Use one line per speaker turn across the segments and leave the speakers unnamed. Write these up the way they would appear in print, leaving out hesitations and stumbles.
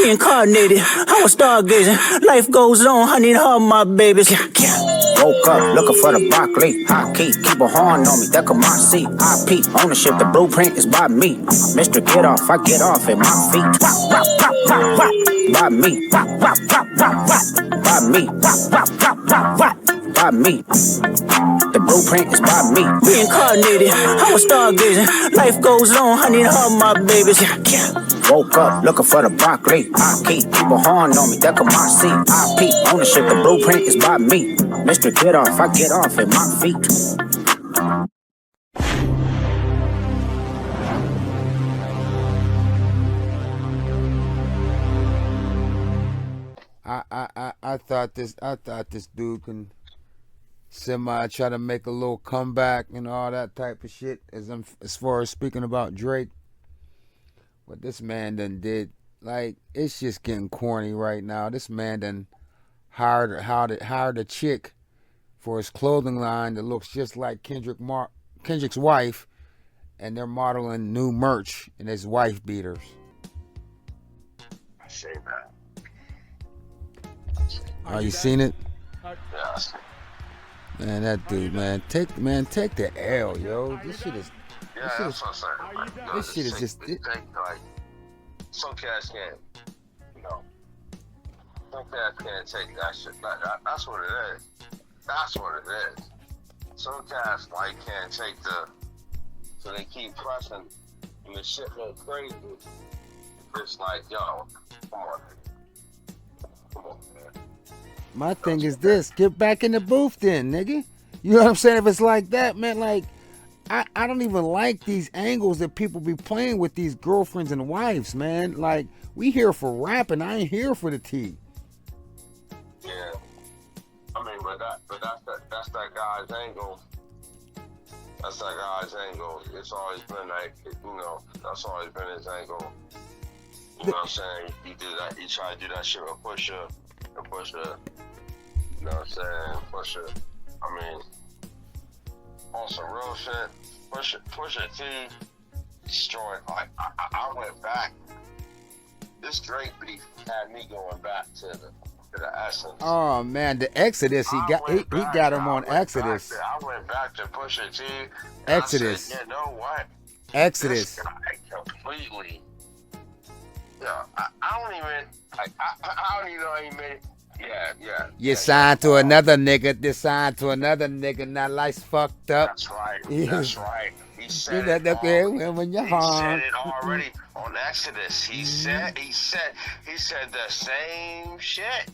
Reincarnated, I was stargazing. Life goes on, I need all my babies. Woke up looking for the broccoli. High key, keep a horn on me, that come my seat. IP, ownership, the blueprint is by me. Mr. Get Off, I get off at my feet. By me, by me, by me. The blueprint is by me. Reincarnated, I was stargazing. Life goes on, I need all my babies. Woke up looking for the broccoli. I keep a horn on me, that come my seat. IP, ownership, the blueprint is by me. Mr. Get Off, I get off at my feet.
I thought this dude can semi try to make a little comeback and all that type of shit as far as speaking about Drake. What this man done did, like, it's just getting corny right now. This man done hired a chick for his clothing line that looks just like Kendrick's wife, and they're modeling new merch and his wife beaters.
I say that.
Oh, you seen it?
Yeah.
Man, that dude, take the L, yo. This shit is.
Yeah, that's what I'm saying. Like,
this shit is just.
Like, some cats can't, some cats can't take that shit. That's what it is. That's what it is. Some cats can't take so they keep pressing, and the shit goes crazy. It's like, yo, come on, man.
My thing is this: get back in the booth, then, nigga. You know what I'm saying? If it's like that, man, like. I don't even like these angles that people be playing with these girlfriends and wives, man. Like, we here for rapping. I ain't here for the tea.
Yeah. I mean, but that's that guy's angle. That's that guy's angle. It's always been like, that's always been his angle. You know what I'm saying? He do that. He try to do that shit with Pusha. You know what I'm saying? Pusha. I mean, on some real shit, Pusha T destroyed. Like, I went back. This Drake beef had me going back to the essence.
Oh man, the Exodus. He got him on Exodus.
I went back to Pusha T.
Exodus.
I said, you know what?
Exodus.
This guy completely. Yeah, I don't even. I don't even know how he made it. Yeah.
You signed to another nigga. This signed to another nigga. Now life's fucked up.
That's right. That's right. He said it already on Exodus. He said the same shit.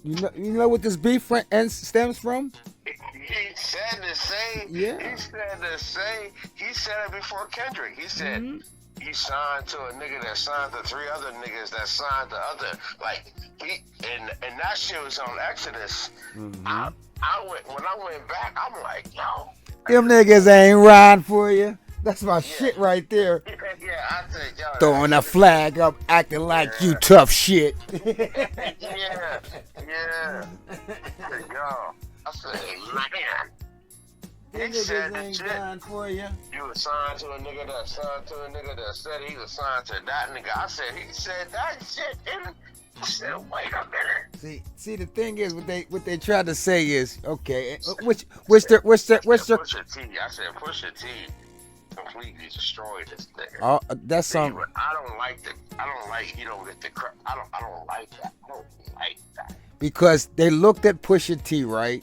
You know what this beef stems from?
He said the same.
Yeah.
He said the same. He said it before Kendrick. He said. He signed to a nigga that signed to 3 other niggas that signed to other, like, and that shit was on Exodus. When I went back, I'm like, yo.
Them niggas ain't riding for you. That's my shit right there.
Yeah, I said, yo.
Throwing a flag up, acting like you tough shit.
Yeah. Yo, I said, man. He said the shit.
For you.
You was signed to a nigga that signed to a nigga that said he was signed to that nigga. I said he said that shit. And I said, wait a minute.
See, the thing is, what they tried to say is, okay, which
Pusha T. I said Pusha T. completely destroyed this nigga.
Oh, that's something.
I don't like you don't get the crap. I don't like that. I don't like that.
Because they looked at Pusha T, right?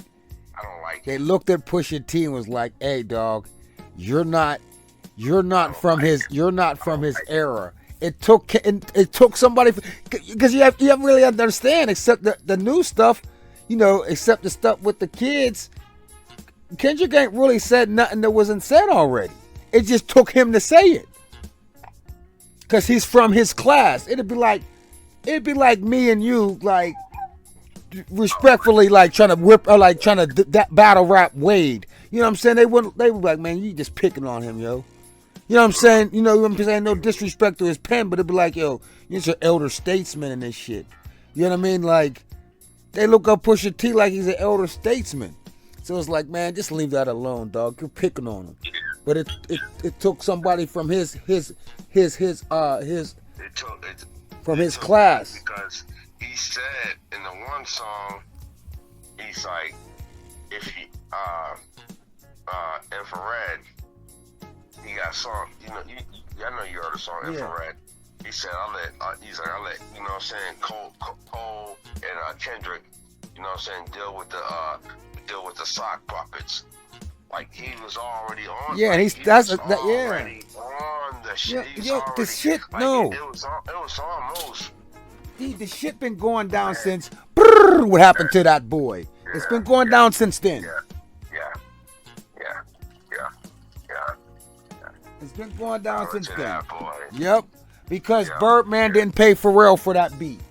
I don't like
They looked at Pusha T and was like, "Hey, dog, you're not from his era." It took somebody, because you have really understand, except the new stuff, except the stuff with the kids. Kendrick ain't really said nothing that wasn't said already. It just took him to say it, because he's from his class. It'd be like me and you, like, respectfully, like trying to whip or like trying to battle rap Wade. You know what I'm saying? They would be like, man, you just picking on him, yo. You know what I'm saying? You know what I'm saying? No disrespect to his pen, but it'd be like, yo, you're an elder statesman in this shit. You know what I mean? Like, they look up Pusha T like he's an elder statesman. So it's like, man, just leave that alone, dog. You're picking on him. But it took somebody from his from his class.
Because he said in the one song, he's like, if he Infrared, he got a song. You know, I know you heard the song Infrared. He said, I let you know what I'm saying, Cole and Kendrick, you know what I'm saying, deal with the sock puppets. Like he was already on.
Yeah,
like,
he's
he
that's
was
that, yeah.
already on the shit.
Yeah, the shit.
Like,
no,
it was almost.
the shit been going down since. Brrr, what happened to that boy? It's been going down since then.
Yeah.
It's been going down since then.
That boy.
Yep, because Birdman didn't pay Pharrell for that beat.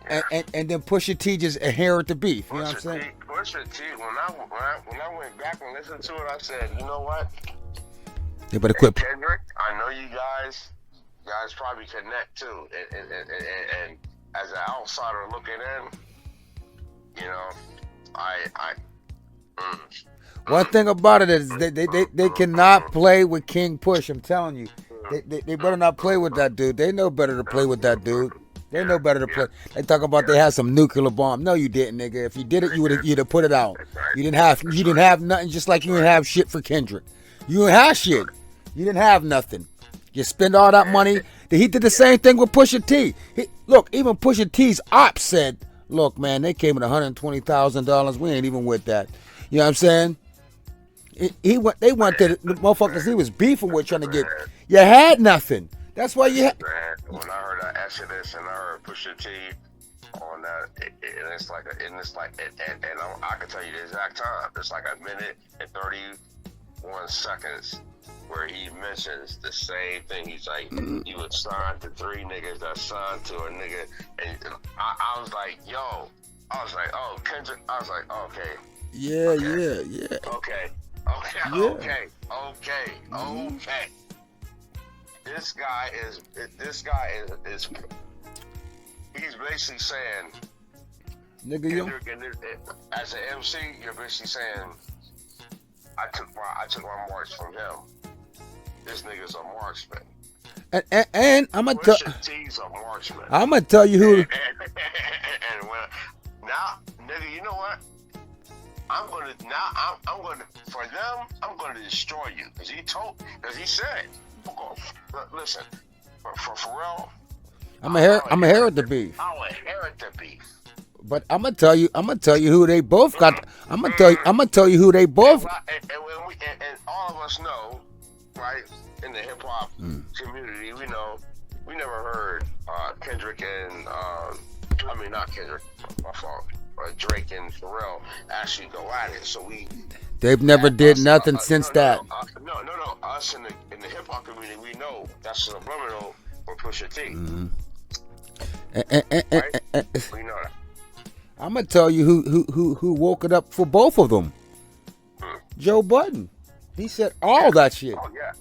And then Pusha T just inherit the beef. You know what I'm saying?
Pusha T. When I went back and listened to it, I said, you know what?
They better quit.
Kendrick, I know you guys probably connect too. And as an outsider looking in, you know,
One thing about it is they cannot play with King Push. I'm telling you, they better not play with that dude. They know better to play with that dude. They know better to play. They talk about they had some nuclear bomb. No, you didn't, nigga. If you did it, you'd have put it out. You didn't have nothing. Just like you didn't have shit for Kendrick. You didn't have shit. You didn't have nothing. You spend all that money. He did the same thing with Pusha T. Look, even Pusha T's ops said, "Look, man, they came with $120,000. We ain't even with that." You know what I'm saying? They went to the motherfuckers he was beefing with trying to get. You had nothing. That's why you had.
When I heard that Exodus and I heard Pusha T on that, and I can tell you the exact time. It's like 1 minute and 31 seconds where he mentions the same thing. He's like, he was signed to 3 niggas that signed to a nigga, and I was like, yo, oh, Kendrick. I was like, okay.
Yeah.
Okay. This guy is he's basically saying,
nigga, you
as an MC, you're basically saying, I took my marks from him. This nigga's a marksman.
And I'm gonna tell.
T's a marksman.
I'm gonna tell you who.
And now, nigga, you know what? I'm gonna for them. I'm gonna destroy you because he said, listen, for Pharrell,
I'm gonna inherit the beef.
I'll inherit the beef.
But I'm gonna tell you who they both got. I'm gonna tell you who they both.
And all of us know, right? In the hip hop community, we know we never heard Kendrick and not Kendrick, my fault. Drake and Pharrell actually go at it. So
they've never did nothing since that.
No. Us in the hip hop community, we know that's subliminal for Pusha T.
Mm-hmm.
Right? We know that.
I'm gonna tell you who woke it up for both of them. Joe Budden. He said all that shit.
Oh yeah.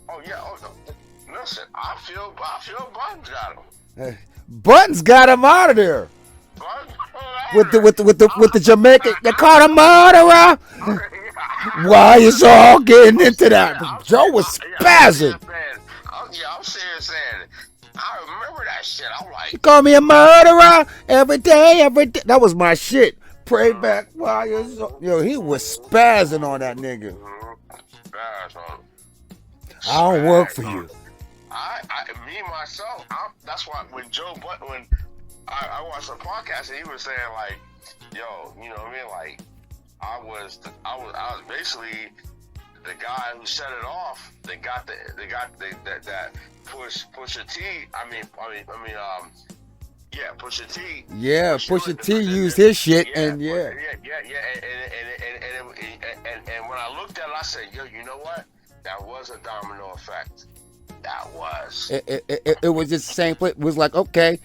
No. Listen, I feel Budden's got him.
Budden's got him out of there. With the Jamaican, they called him murderer. Why is all getting into that? Joe was spazzing.
I'm serious saying it. I remember that shit. I'm like,
you call me a murderer every day. That was my shit. Pray back while you're so. Yo, he was spazzing on that nigga. I don't work for you.
Me myself. That's why when Joe Budden, when I watched a podcast and he was saying like, yo, you know what I mean? Like, I was basically the guy who set it off. They got that Pusha T. Pusha T.
Yeah, Pusha T used his shit and yeah.
And when I looked at it, I said, yo, you know what? That was a domino effect. That was.
It was just the same place. It was like, okay,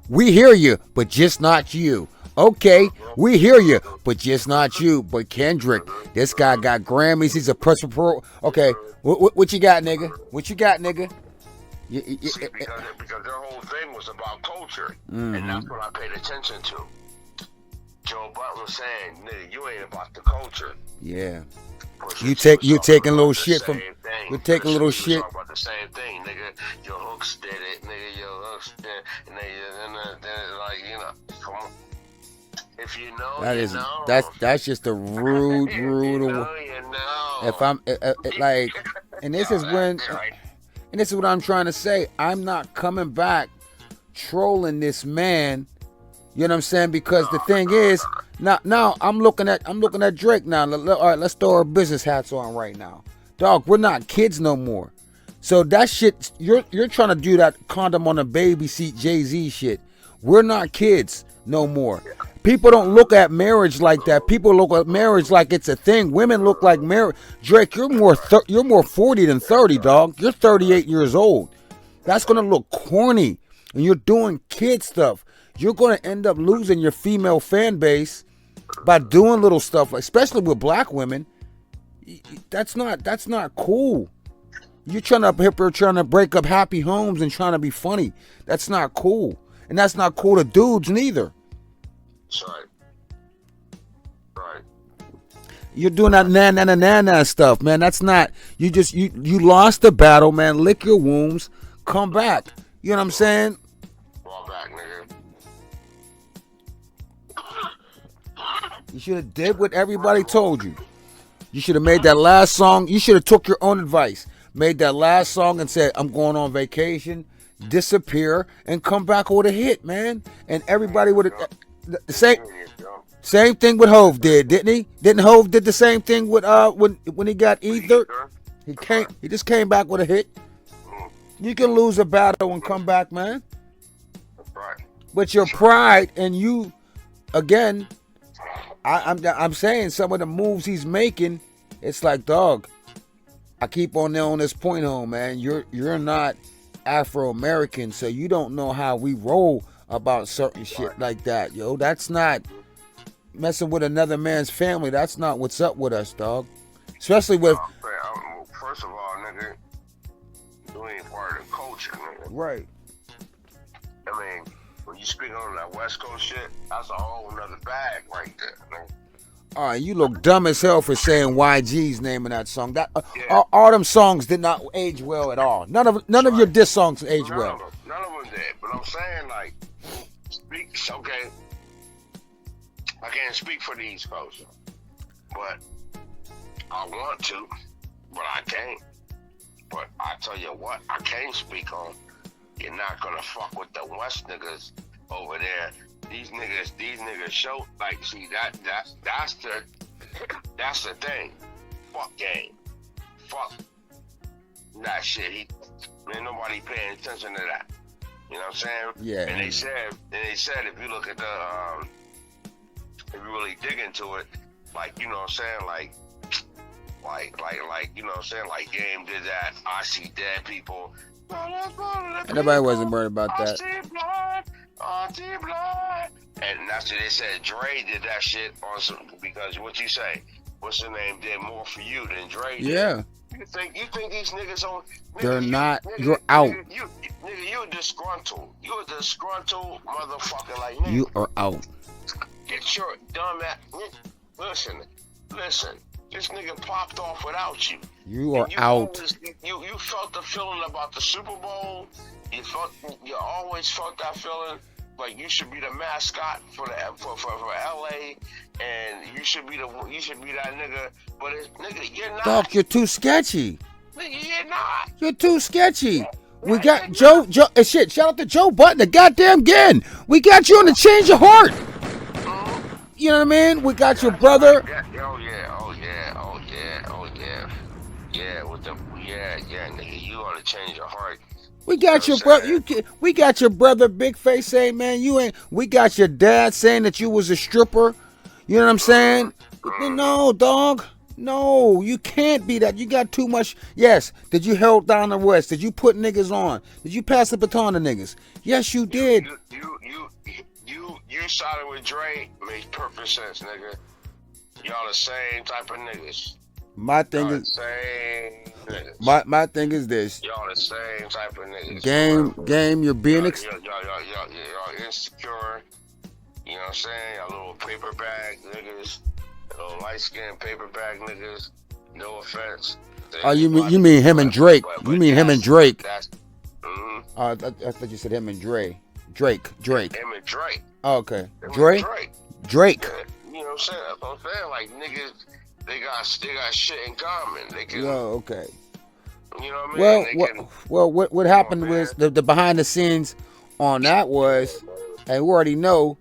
we hear you, but just not you. Okay, we hear you, but just not you. But Kendrick, this guy got Grammys. He's a press pro. Okay, what you got, nigga? What you got, nigga?
See, because their whole thing was about culture, and that's what I paid attention to. Joe Budden was saying, nigga, you ain't about the culture.
Yeah. You taking a little shit from. You're taking a little shit.
Talk about the same thing, nigga. Your hooks did it, nigga. Your hooks did, and then like come on. If you know, you know.
That's just a rude.
You know.
If I'm like, and this is when, and this is what I'm trying to say. I'm not coming back trolling this man. You know what I'm saying? Because the thing is, now I'm looking at Drake now. All right, let's throw our business hats on right now. Dog, we're not kids no more. So that shit, you're trying to do that condom on a baby seat Jay-Z shit. We're not kids no more. People don't look at marriage like that. People look at marriage like it's a thing. Women look like marriage. Drake, you're more 40 than 30, dog. You're 38 years old. That's gonna look corny, and you're doing kid stuff. You're gonna end up losing your female fan base by doing little stuff, especially with black women. That's not cool. You're trying to break up happy homes and trying to be funny. That's not cool, and that's not cool to dudes neither.
That's right. Right.
You're doing that na stuff, man. That's not. You lost the battle, man. Lick your wounds. Come back. You know what I'm saying?
Fall back, nigga.
You should have did what everybody told you. You should have made that last song. You should have took your own advice. Made that last song and said, I'm going on vacation, disappear, and come back with a hit, man. And everybody would have... Same thing with Hove didn't he? Didn't Hove did the same thing with when he got Ether? He just came back with a hit. You can lose a battle and come back, man. But your pride and you, again, I'm saying some of the moves he's making, it's like, dog, I keep on this point home, man. You're not Afro-American, so you don't know how we roll about certain shit like that, yo. That's not messing with another man's family. That's not what's up with us, dog. Especially with...
First of all, nigga, you ain't part of the culture, nigga.
Right.
I mean, when you speak on that West Coast shit, that's a whole nother bag right there, nigga.
All right, you look dumb as hell for saying YG's name in that song. That all them songs did not age well at all. None of your diss songs age well.
None of them did. But I'm saying, like, okay, I can't speak for the East Coast, but I want to, but I can't. But I tell you what, I can't speak on. You're not gonna fuck with the West niggas over there. These niggas show, like, see, that's the thing. Fuck game. Fuck that shit. Ain't nobody paying attention to that. You know what I'm saying?
Yeah.
And they said if you look at the if you really dig into it, like, you know what I'm saying, like you know what I'm saying, like Game did that. I see dead people.
Nobody wasn't worried about that.
I see blood. And that's what they said. Dre did that shit on some, because what you say, what's the name, did more for you than Dre did.
Yeah.
You think these niggas on?
They're not. You're out.
You're disgruntled. You're a disgruntled motherfucker. Like, nigga,
you are out.
Get your dumb ass. Listen. This nigga popped off without you.
You are out.
You felt the feeling about the Super Bowl. You always felt that feeling. Like you should be the mascot for LA, and you should be that nigga. But nigga, you're not.
Dog, you're too sketchy.
Nigga, you're not.
You're too sketchy. We got Joe. Shit! Shout out to Joe Button, the goddamn again. We got you on the Change Your Heart. You know what I mean? We got your brother. Yeah,
nigga, you ought to Change Your Heart.
We got your brother. We got your brother, Big Face, saying, "Man, you ain't." We got your dad saying that you was a stripper. You know what I'm saying? No, dog. No, you can't be that. You got too much. Yes. Did you hold down the West? Did you put niggas on? Did you pass the baton to niggas? Yes, you did.
You sided with Dre. Makes perfect sense, nigga. Y'all the same type of niggas.
My thing is my thing is this.
Y'all the same type of niggas.
Game, you're being
y'all insecure. You know what I'm saying? Y'all little paper bag niggas, little light skinned paper bag niggas. No offense.
Oh, you mean him and Drake? You mean him and Drake? I thought you said him and Drake. Drake.
Him and Drake.
Oh, okay. Drake.
Yeah, you know what I'm saying? That's what I'm saying. Like niggas, they got shit in common. They can.
Oh, okay.
You know what I mean?
What happened was the behind the scenes on that was, and we already know,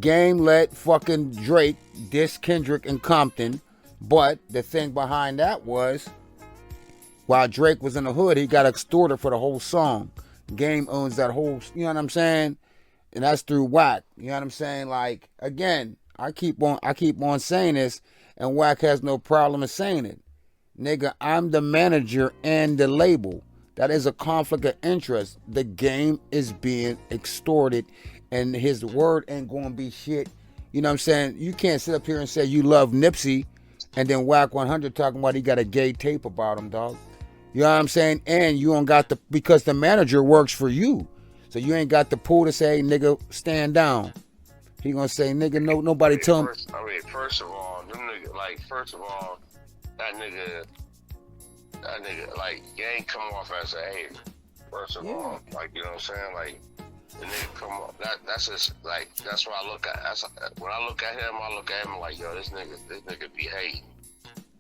Game let fucking Drake diss Kendrick and Compton, but the thing behind that was, while Drake was in the hood, he got extorted for the whole song. Game owns that whole, you know what I'm saying? And that's through Wack. You know what I'm saying? Like, again, I keep on saying this, and Wack has no problem in saying it. Nigga, I'm the manager and the label. That is a conflict of interest. The Game is being extorted, and his word ain't gonna be shit. You know what I'm saying? You can't sit up here and say you love Nipsey, and then Wack 100 talking about he got a gay tape about him, dog. You know what I'm saying? And you don't got because the manager works for you. So you ain't got the pull to say, nigga, stand down. He gonna say, nigga, nobody tell him.
First of all, that nigga, like, Gang come off as a hater. First of all, like, you know what I'm saying? Like, the nigga come off, that's just, like, that's what I look at. When I look at him like, yo, this nigga be hating.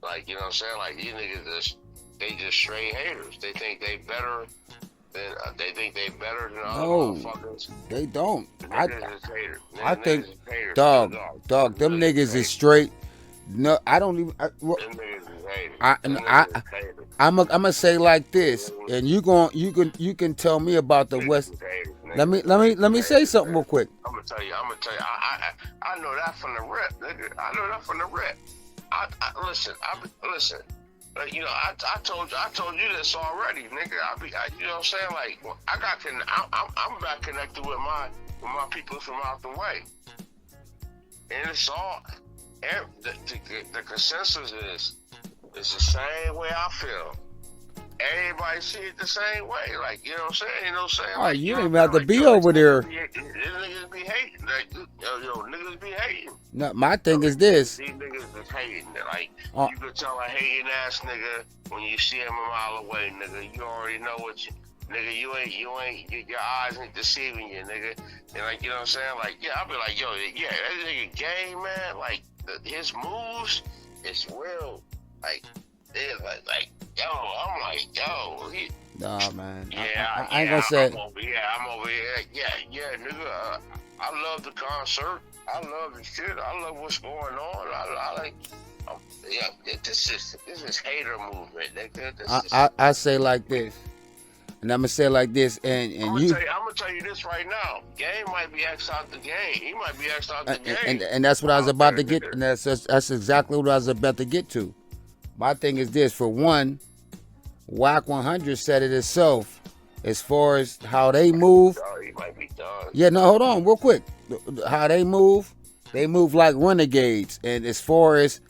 Like, you know what I'm saying? Like, these niggas they just straight haters. They think they better than other motherfuckers.
They don't.
I
think, dog, them niggas is straight. No, I don't even. I'm gonna say like this, and you can tell me about the West. Let me say something real quick.
I'm gonna tell you. I know that from the rip, nigga. I know that from the rip. Listen. You know, I told you this already, nigga. You know what I'm saying? Like, I'm back connected with my people from out the way, and it's all. The consensus is it's the same way I feel. Everybody see it the same way. Like, you know what I'm saying? You know what I'm saying?
Like, you don't even have to be over there.
These niggas be hating. Like, niggas be hating.
No, my thing is this.
These niggas is hating. Like, you could tell a hating ass nigga when you see him a mile away, nigga. You already know what you... Nigga, you ain't, your eyes ain't deceiving you, nigga. And like, you know what I'm saying? Like, yeah, I'll be like, yo, yeah, that nigga Game, man, like, his moves is real. Like, they're like, yo, I'm like, yo.
Nah, man.
Yeah,
I ain't gonna say.
I'm over here. Yeah, nigga. I love the concert. I love the shit. I love what's going on. I like, this is hater movement, nigga.
I say like this. And I'm gonna say it like this, and I'm
gonna tell you this right now. Game might be X out the game. He might be X out the game.
And that's what I was about to get. And that's exactly what I was about to get to. My thing is this: for one, Wack 100 said it itself. As far as how they move,
he might be done.
Yeah, no, hold on, real quick. How they move like renegades. And as far as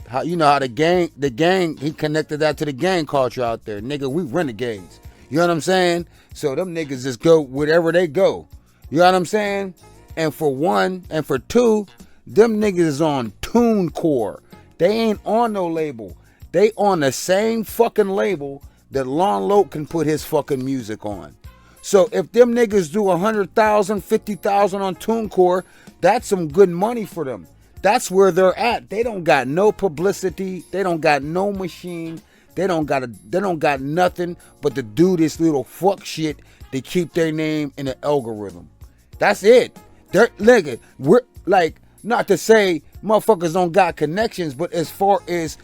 how how the gang, he connected that to the gang culture out there. Nigga, we renegades. You know what I'm saying? So them niggas just go wherever they go. You know what I'm saying? And for one, and for two, them niggas is on TuneCore. They ain't on no label. They on the same fucking label that Lon Loke can put his fucking music on. So if them niggas do 100,000, 50,000 on TuneCore, that's some good money for them. That's where they're at. They don't got no publicity. They don't got no machine. They don't got nothing but to do this little fuck shit to keep their name in the algorithm. That's it. We're like, not to say motherfuckers don't got connections, but as far as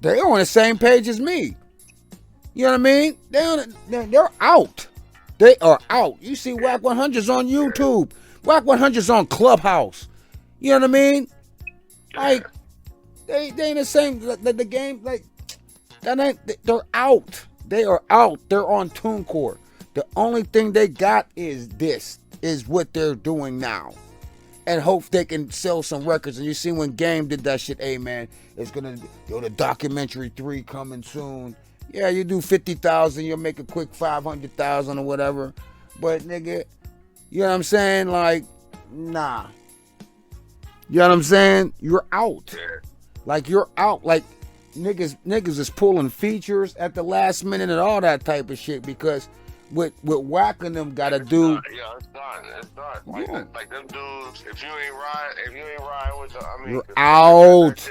they're on the same page as me. You know what I mean? They're out. They are out. You see Wack 100's on YouTube. Wack 100's on Clubhouse. You know what I mean? Like, they ain't the same. The game, like, they're out. They are out. They're on TuneCore. The only thing they got is what they're doing now. And hope they can sell some records. And you see when Game did that shit, hey man, it's gonna the documentary 3 coming soon. Yeah, you do 50,000, you'll make a quick 500,000 or whatever. But nigga, you know what I'm saying? Like, nah. You know what I'm saying? You're out. Like, you're out. Like, niggas is pulling features at the last minute and all that type of shit because what whacking them gotta do.
It's done. Like them dudes, if you ain't riding with the, I mean,
you're out.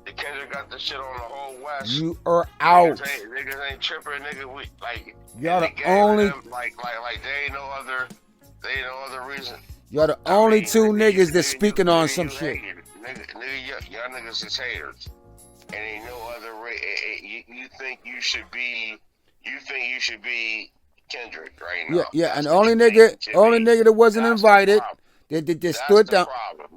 The Kendrick got the shit on the whole West.
You are out.
Niggas ain't tripping, nigga. We like
y'all the only
them, like they ain't no other reason.
Y'all the only two niggas that's speaking on some shit.
Y'all niggas is haters, and ain't no other. You think you should be Kendrick right now.
Yeah, and the only nigga that wasn't invited, they stood down.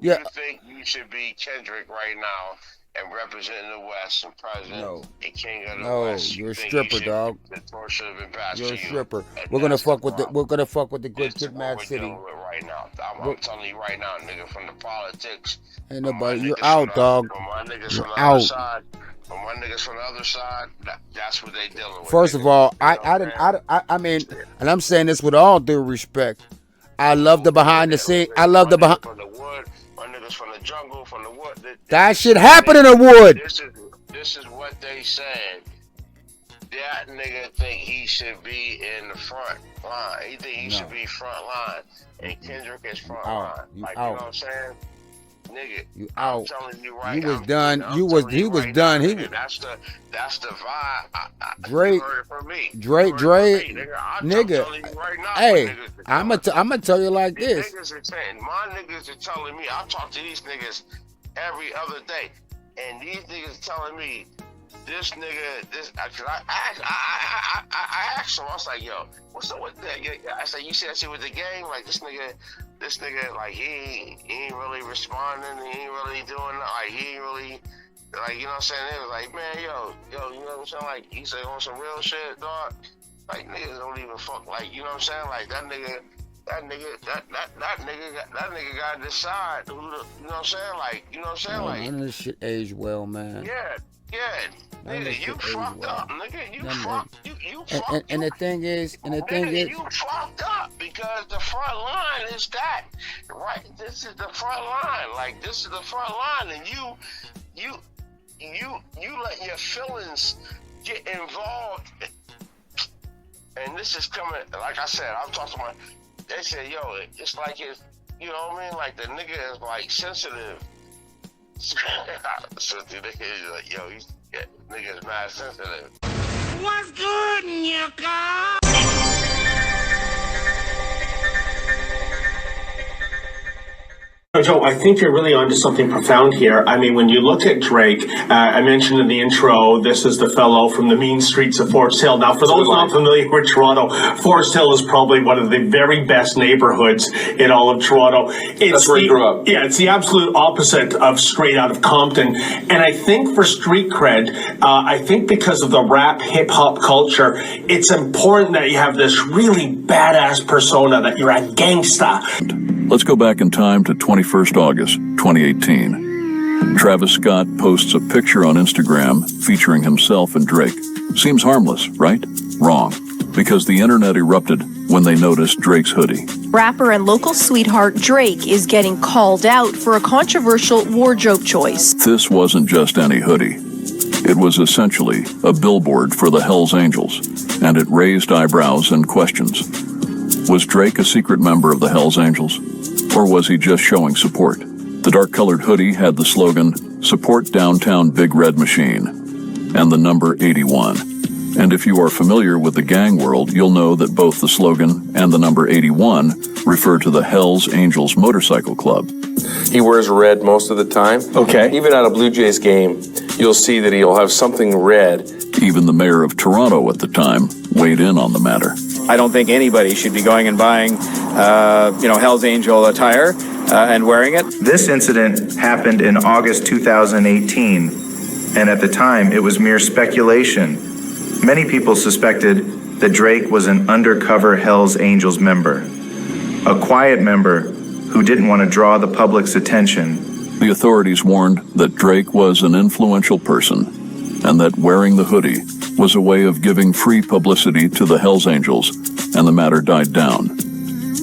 Yeah. You think you should be Kendrick right now and representing the West and president and king of the West?
You're a stripper, dog.
The torch should have been passed
You're a
to you.
stripper. We're gonna fuck with the good kid, Mad City.
Right now, I'm telling you right now, nigga, from the politics.
Ain't nobody. You're out, dog. You're out.
From my niggas from the other side, that's what they dealing with.
First of all, I mean, and I'm saying this with all due respect. I love the behind the scene. I love the behind.
From the wood, my niggas from the jungle, from the wood.
That shit happened in the wood.
This is what they said. That nigga think he should be in the front line. He think he should be front line, and Kendrick is front line. You know what I'm saying? Nigga,
you out.
I'm telling you right.
He was done. He was done.
That's the vibe.
Drake,
you heard it from me.
Drake, nigga.
Right now,
hey, I'm gonna tell you like this.
My niggas are telling me. I talk to these niggas every other day, and these niggas telling me this nigga. Cause I asked him. I was like, yo, what's up with that? I said, you see that shit with the gang? Like this nigga, like he ain't really responding. He ain't really doing like he ain't really like, you know what I'm saying? They was like, man, yo, you know what I'm saying? Like he said on some real shit, dog. Like niggas don't even fuck. Like you know what I'm saying? Like that nigga gotta decide who the, you know what I'm saying? Like you know what I'm saying? Like
none of this shit aged well, man.
Yeah. Nigga, you fucked up, nigga. You fucked.
And the thing is,
you fucked up because the front line is that, right? This is the front line. Like this is the front line, and you let your feelings get involved. And this is coming. Like I said, I'm talking about. They said, yo, it's like it's, you know what I mean? Like the nigga is like sensitive. So the nigga is like, yo, nigga is mad sensitive.
What's good, nigga?
Joe, I think you're really onto something profound here. I mean, when you look at Drake, I mentioned in the intro, this is the fellow from the mean streets of Forest Hill. Now, for those not familiar with Toronto, Forest Hill is probably one of the very best neighborhoods in all of Toronto.
That's where I grew up.
Yeah, it's the absolute opposite of straight out of Compton. And I think for street cred, I think because of the rap hip-hop culture, it's important that you have this really badass persona, that you're a gangsta.
Let's go back in time to 21st August, 2018. Travis Scott posts a picture on Instagram featuring himself and Drake. Seems harmless, right? Wrong, because the internet erupted when they noticed Drake's hoodie.
Rapper and local sweetheart Drake is getting called out for a controversial wardrobe choice.
This wasn't just any hoodie. It was essentially a billboard for the Hells Angels, and it raised eyebrows and questions. Was Drake a secret member of the Hells Angels? Or was he just showing support? The dark-colored hoodie had the slogan, "Support Downtown Big Red Machine," and the number 81. And if you are familiar with the gang world, you'll know that both the slogan and the number 81 refer to the Hells Angels Motorcycle Club.
He wears red most of the time.
Okay.
Even at a Blue Jays game, you'll see that he'll have something red.
Even the mayor of Toronto at the time weighed in on the matter.
I don't think anybody should be going and buying, Hells Angel attire and wearing it.
This incident happened in August 2018, and at the time, it was mere speculation. Many people suspected that Drake was an undercover Hells Angels member, a quiet member who didn't want to draw the public's attention.
The authorities warned that Drake was an influential person and that wearing the hoodie was a way of giving free publicity to the Hells Angels, and the matter died down.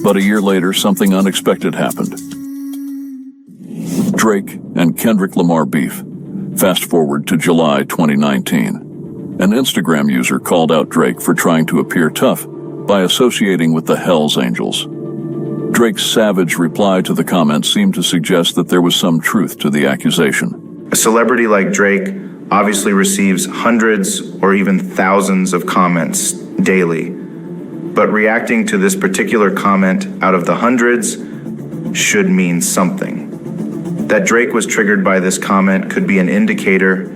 But a year later, something unexpected happened. Drake and Kendrick Lamar beef. Fast forward to July 2019. An Instagram user called out Drake for trying to appear tough by associating with the Hells Angels. Drake's savage reply to the comment seemed to suggest that there was some truth to the accusation.
A celebrity like Drake obviously receives hundreds or even thousands of comments daily, but reacting to this particular comment out of the hundreds should mean something. That Drake was triggered by this comment could be an indicator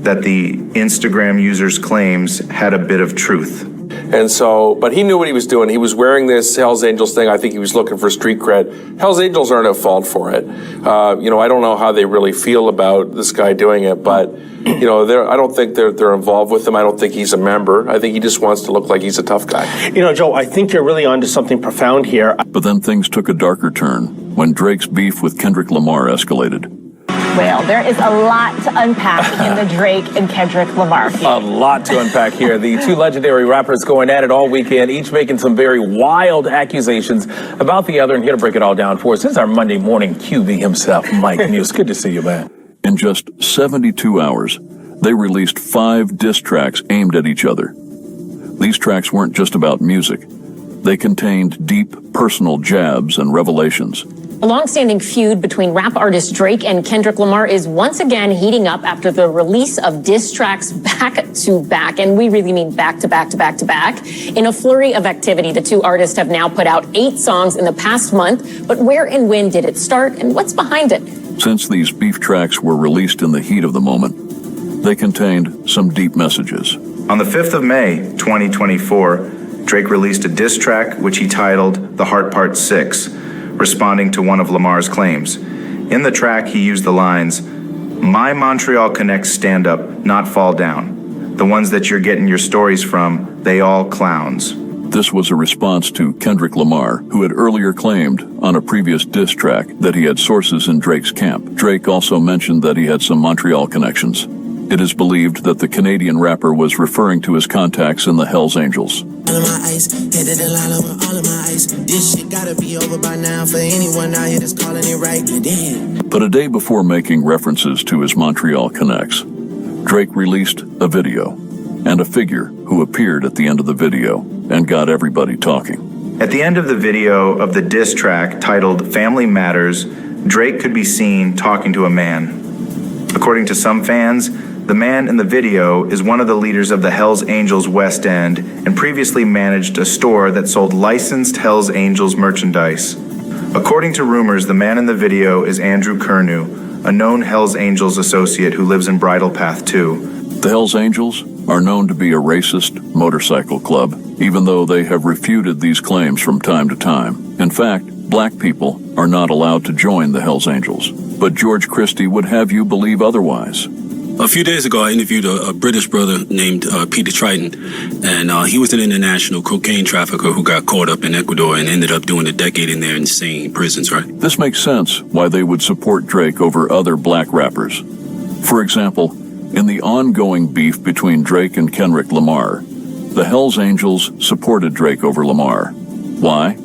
that the Instagram user's claims had a bit of truth.
And so, but he knew what he was doing. He was wearing this Hells Angels thing. I think he was looking for street cred. Hells Angels aren't at fault for it. I don't know how they really feel about this guy doing it, but, I don't think they're involved with him. I don't think he's a member. I think he just wants to look like he's a tough guy.
Joe, I think you're really onto something profound here.
But then things took a darker turn when Drake's beef with Kendrick Lamar escalated.
Well, there is a lot to unpack in the Drake and Kendrick Lamar feud.
A lot to unpack here. The two legendary rappers going at it all weekend, each making some very wild accusations about the other. And here to break it all down for us is our Monday morning QB himself, Mike Muse. Good to see you, man.
In just 72 hours, they released 5 diss tracks aimed at each other. These tracks weren't just about music. They contained deep personal jabs and revelations.
A long-standing feud between rap artist Drake and Kendrick Lamar is once again heating up after the release of diss tracks back to back, and we really mean back to back to back to back. In a flurry of activity, the two artists have now put out 8 songs in the past month, but where and when did it start, and what's behind it?
Since these beef tracks were released in the heat of the moment, they contained some deep messages.
On the 5th of May, 2024, Drake released a diss track which he titled The Heart Part 6, responding to one of Lamar's claims. In the track, he used the lines, "My Montreal Connects stand up, not fall down. The ones that you're getting your stories from, they all clowns."
This was a response to Kendrick Lamar, who had earlier claimed on a previous diss track that he had sources in Drake's camp. Drake also mentioned that he had some Montreal connections. It is believed that the Canadian rapper was referring to his contacts in the Hells Angels.
All of my ice, headed a lot over all of my ice. This shit gotta be over by now for anyone out here that's calling it right. Damn.
But a day before making references to his Montreal connects, Drake released a video and a figure who appeared at the end of the video and got everybody talking.
At the end of the video of the diss track titled Family Matters, Drake could be seen talking to a man. According to some fans, the man in the video is one of the leaders of the Hells Angels West End and previously managed a store that sold licensed Hells Angels merchandise. According to rumors, the man in the video is Andrew Kernew, a known Hells Angels associate who lives in Bridle Path 2.
The Hells Angels are known to be a racist motorcycle club, even though they have refuted these claims from time to time. In fact, black people are not allowed to join the Hells Angels. But George Christie would have you believe otherwise.
A few days ago, I interviewed a British brother named Peter Triton, and he was an international cocaine trafficker who got caught up in Ecuador and ended up doing a decade in their insane prisons, right?
This makes sense why they would support Drake over other black rappers. For example, in the ongoing beef between Drake and Kendrick Lamar, the Hells Angels supported Drake over Lamar. Why?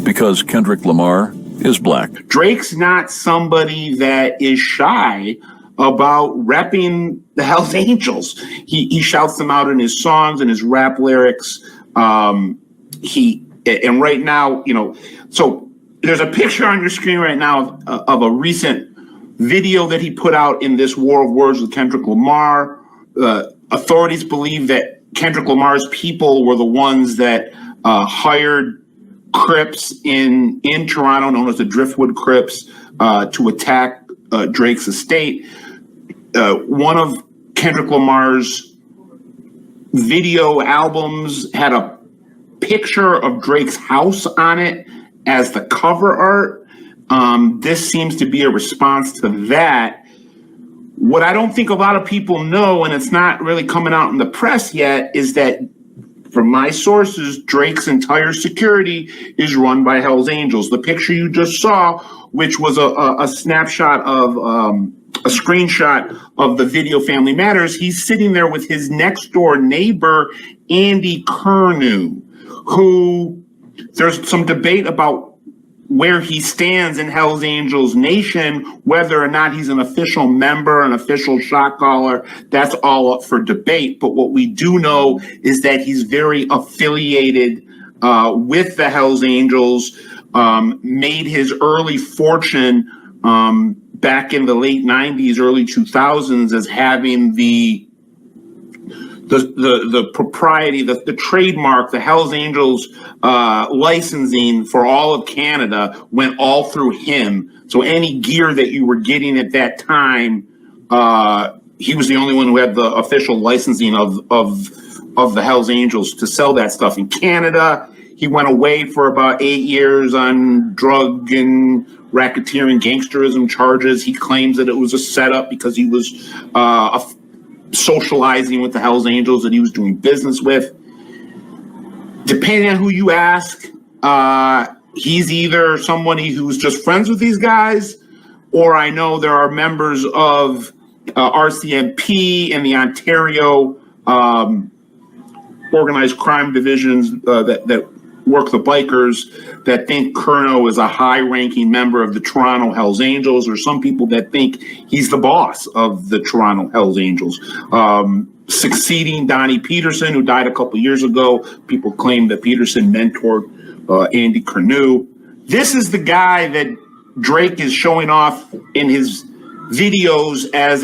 Because Kendrick Lamar is black.
Drake's not somebody that is shy about repping the Hells Angels. He shouts them out in his songs and his rap lyrics. And right now, so there's a picture on your screen right now of a recent video that he put out in this war of words with Kendrick Lamar. Authorities believe that Kendrick Lamar's people were the ones that hired Crips in Toronto, known as the Driftwood Crips, to attack Drake's estate. One of Kendrick Lamar's video albums had a picture of Drake's house on it as the cover art. This seems to be a response to that. What I don't think a lot of people know, and it's not really coming out in the press yet, is that from my sources, Drake's entire security is run by Hells Angels. The picture you just saw, which was a snapshot of a screenshot of the video Family Matters, he's sitting there with his next door neighbor, Andy Kernew, who there's some debate about where he stands in Hell's Angels Nation, whether or not he's an official member, an official shot caller, that's all up for debate. But what we do know is that he's very affiliated with the Hell's Angels, made his early fortune back in the late 90s, early 2000s as having the propriety, the trademark, the Hells Angels licensing for all of Canada went all through him. So any gear that you were getting at that time, he was the only one who had the official licensing of the Hells Angels to sell that stuff in Canada. He went away for about 8 years on drug and racketeering, gangsterism charges. He claims that it was a setup because he was socializing with the Hells Angels that he was doing business with. Depending on who you ask, he's either somebody who's just friends with these guys, or I know there are members of RCMP and the Ontario organized crime divisions that work the bikers that think Curnow is a high-ranking member of the Toronto Hells Angels, or some people that think he's the boss of the Toronto Hells Angels. Succeeding Donnie Peterson, who died a couple years ago. People claim that Peterson mentored Andy Curnow. This is the guy that Drake is showing off in his videos as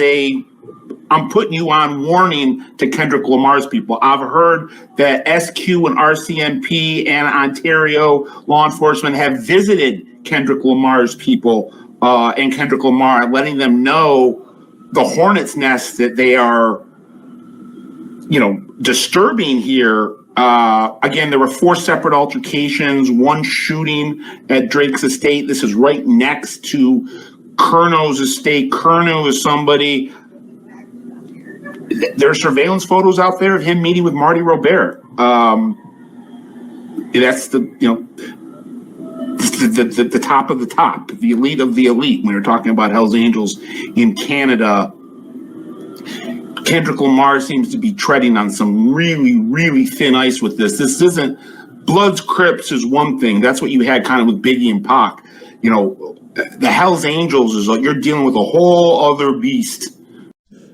I'm putting you on warning to Kendrick Lamar's people. I've heard that SQ and RCMP and Ontario law enforcement have visited Kendrick Lamar's people and Kendrick Lamar, letting them know the hornet's nest that they are, disturbing here. Again, there were 4 separate altercations, 1 shooting at Drake's estate. This is right next to Curnow's estate. Curnow is somebody. There are surveillance photos out there of him meeting with Marty Robert. That's the top of the top, the elite of the elite. When you're talking about Hells Angels in Canada, Kendrick Lamar seems to be treading on some really, really thin ice with this. This isn't Bloods, Crips is one thing. That's what you had kind of with Biggie and Pac. The Hells Angels is like you're dealing with a whole other beast.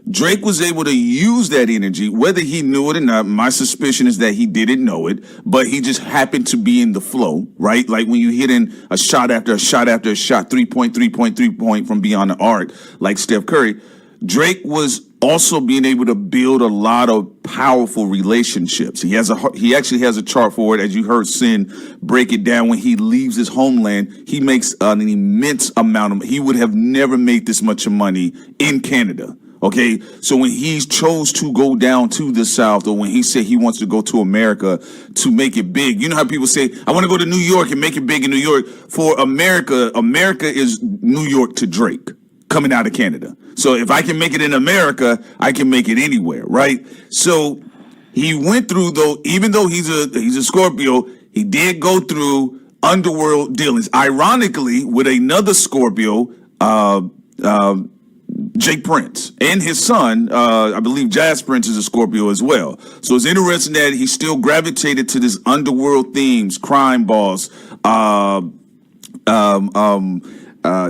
Drake was able to use that energy, whether he knew it or not. My suspicion is that he didn't know it, but he just happened to be in the flow, right? Like when you hit in a shot after a shot after a shot, 3-point from beyond the arc, like Steph Curry. Drake was also being able to build a lot of powerful relationships. He actually has a chart for it, as you heard Sin break it down. When he leaves his homeland, he makes an immense amount he would have never made this much money in Canada. Okay, so when he chose to go down to the South, or when he said he wants to go to America to make it big, you know how people say, I want to go to New York and make it big in New York. For America is New York to Drake coming out of Canada. So if I can make it in America, I can make it anywhere, right? So he went through, though, even though he's a Scorpio, he did go through underworld dealings. Ironically, with another Scorpio, Jake Prince, and his son, I believe Jazz Prince is a Scorpio as well. So it's interesting that he still gravitated to this underworld themes, crime boss,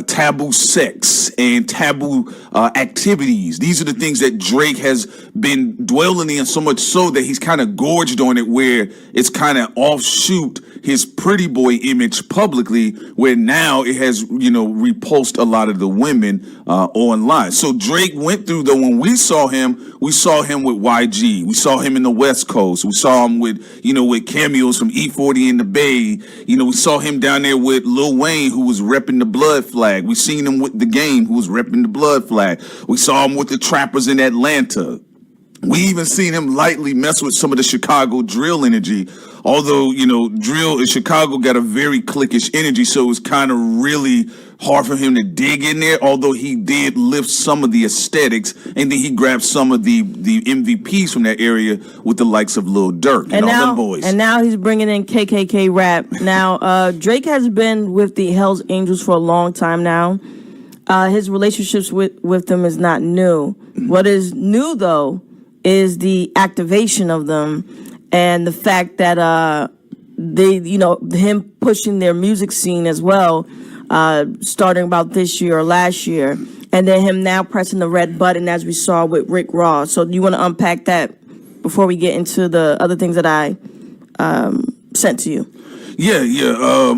taboo sex and taboo activities. These are the things that Drake has been dwelling in, so much so that he's kind of gorged on it, where it's kind of offshoot his pretty boy image publicly, where now it has, repulsed a lot of the women online. So Drake went through, though, when we saw him with YG. We saw him in the West Coast. We saw him with cameos from E40 in the Bay. We saw him down there with Lil Wayne, who was repping the Blood Flag. We seen him with The Game, who was repping the Blood Flag. We saw him with the Trappers in Atlanta. We even seen him lightly mess with some of the Chicago drill energy. Although, drill in Chicago got a very cliquish energy, so it was kind of really hard for him to dig in there, although he did lift some of the aesthetics, and then he grabbed some of the MVPs from that area with the likes of Lil Durk and all them boys.
And now he's bringing in KKK rap. Now, Drake has been with the Hells Angels for a long time now. His relationships with them is not new. What is new, though, is the activation of them and the fact that him pushing their music scene as well, starting about this year or last year, and then him now pressing the red button as we saw with Rick Ross. So do you want to unpack that before we get into the other things that I sent to you?
Yeah.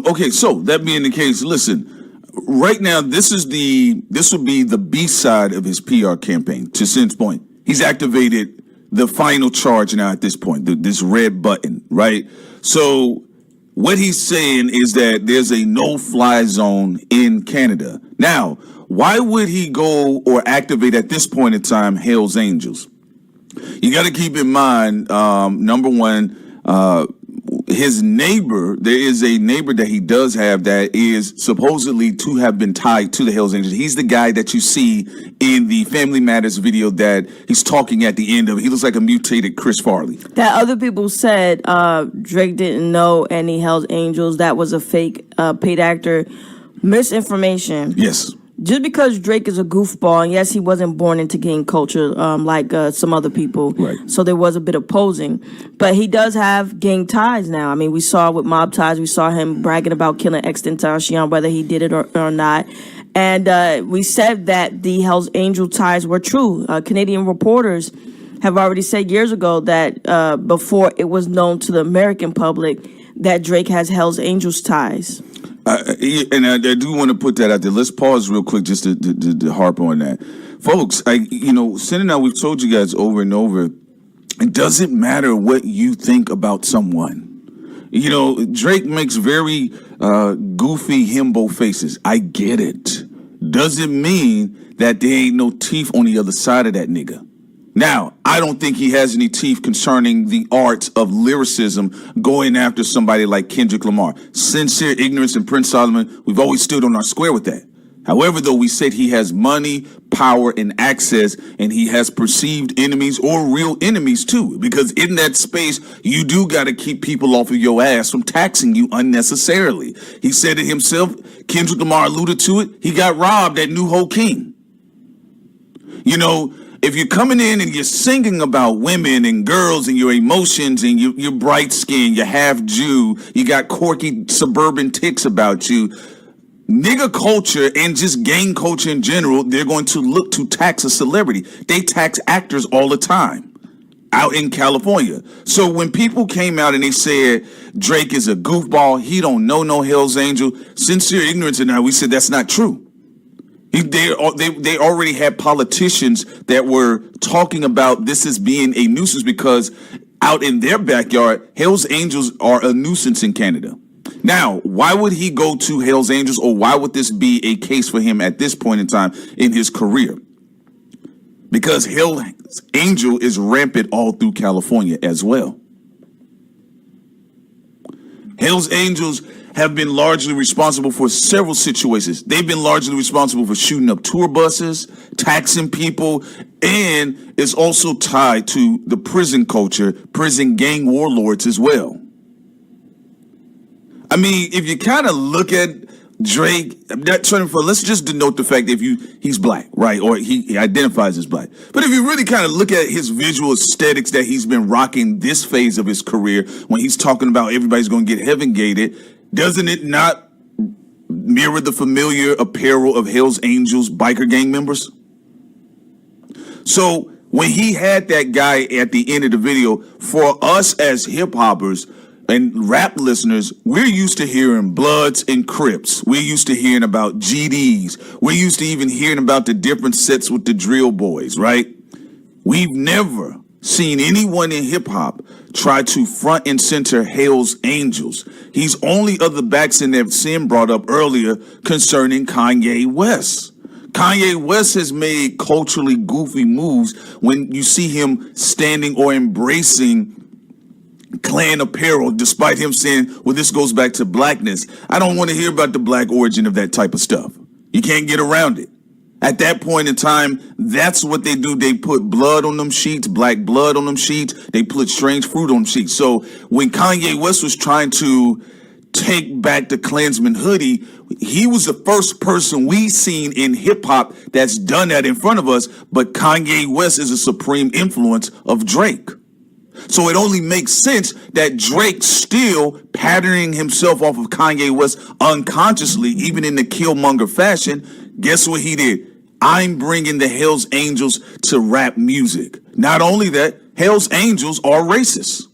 Okay, so that being the case, listen, right now this would be the B side of his PR campaign. To Sin's point, he's activated the final charge now at this point, this red button, right? So what he's saying is that there's a no-fly zone in Canada. Now, why would he go or activate at this point in time Hell's Angels? You got to keep in mind, number one, his neighbor, there is a neighbor that he does have that is supposedly to have been tied to the Hells Angels. He's the guy that you see in the Family Matters video that he's talking at the end of. He looks like a mutated Chris Farley.
That other people said Drake didn't know any Hells Angels. That was a fake paid actor. Misinformation.
Yes.
Just because Drake is a goofball, and yes, he wasn't born into gang culture like some other people,
right.
So there was a bit of posing. But he does have gang ties now. I mean, we saw with mob ties, we saw him bragging about killing Extentacion, whether he did it or not. And we said that the Hells Angel ties were true. Canadian reporters have already said years ago that before it was known to the American public that Drake has Hells Angels ties.
And I do want to put that out there. Let's pause real quick just to harp on that. Folks, Sin and I, we've told you guys over and over, it doesn't matter what you think about someone. Drake makes very goofy himbo faces. I get it. Doesn't mean that there ain't no teeth on the other side of that nigga. Now, I don't think he has any teeth concerning the art of lyricism going after somebody like Kendrick Lamar. Sincere Ignorance and Prince Solomon, we've always stood on our square with that. However, though, we said he has money, power, and access, and he has perceived enemies or real enemies too. Because in that space, you do got to keep people off of your ass from taxing you unnecessarily. He said it himself. Kendrick Lamar alluded to it. He got robbed at New Ho King. If you're coming in and you're singing about women and girls and your emotions and you're bright skinned, you're half Jew, you got quirky suburban ticks about you, nigga culture and just gang culture in general, they're going to look to tax a celebrity. They tax actors all the time out in California. So when people came out and they said Drake is a goofball, he don't know no Hells Angel, Sincere Ignorance, and we said that's not true. They already had politicians that were talking about this as being a nuisance because out in their backyard, Hells Angels are a nuisance in Canada. Now, why would he go to Hells Angels, or why would this be a case for him at this point in time in his career? Because Hells Angel is rampant all through California as well. Hells Angels have been largely responsible for several situations. They've been largely responsible for shooting up tour buses, taxing people, and it's also tied to the prison culture, prison gang warlords as well. I mean, if you kind of look at Drake, let's just denote the fact that he's black, right? Or he identifies as black. But if you really kind of look at his visual aesthetics that he's been rocking this phase of his career, when he's talking about everybody's going to get heaven gated, doesn't it not mirror the familiar apparel of Hells Angels biker gang members? So when he had that guy at the end of the video, for us as hip hoppers and rap listeners, we're used to hearing Bloods and Crips. We're used to hearing about GDs. We're used to even hearing about the different sets with the drill boys, right? We've never seen anyone in hip hop try to front and center Hells Angels. He's only of the backs in that Sin brought up earlier concerning Kanye West. Kanye West has made culturally goofy moves when you see him standing or embracing Klan apparel, despite him saying, well, this goes back to blackness. I don't want to hear about the black origin of that type of stuff. You can't get around it. At that point in time, that's what they do. They put blood on them sheets, black blood on them sheets. They put strange fruit on them sheets. So when Kanye West was trying to take back the Klansman hoodie, he was the first person we seen in hip hop that's done that in front of us. But Kanye West is a supreme influence of Drake. So it only makes sense that Drake still patterning himself off of Kanye West unconsciously, even in the Killmonger fashion. Guess what he did? I'm bringing the Hells Angels to rap music. Not only that, Hells Angels are racist.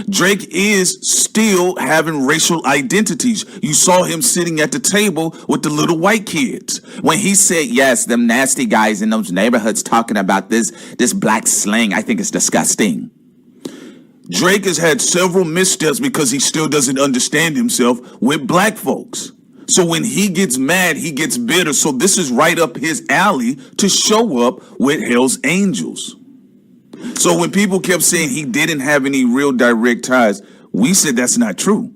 Drake is still having racial identities. You saw him sitting at the table with the little white kids. When he said, yes, them nasty guys in those neighborhoods talking about this black slang, I think it's disgusting. Drake has had several missteps because he still doesn't understand himself with black folks. So when he gets mad, he gets bitter. So this is right up his alley to show up with Hells Angels. So when people kept saying he didn't have any real direct ties, we said that's not true.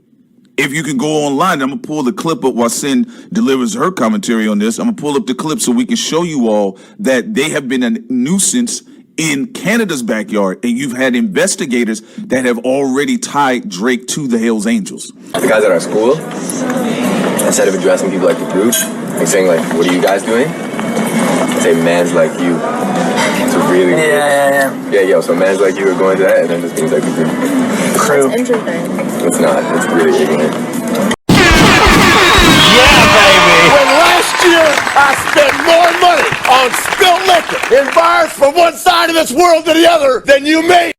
If you can go online, I'm going to pull the clip up while Sin delivers her commentary on this. I'm going to pull up the clip so we can show you all that they have been a nuisance in Canada's backyard, and you've had investigators that have already tied Drake to the Hells Angels.
The guys at our school, instead of addressing people like the brute, like saying like, what are you guys doing? They say mans like you. It's a really yeah, so mans like you are going to that, and then this means like the brute.
That's interesting.
It's not. It's really ignorant.
Yeah, baby! When last year I spent more money on spilled liquor in bars from one side of this world to the other than you made.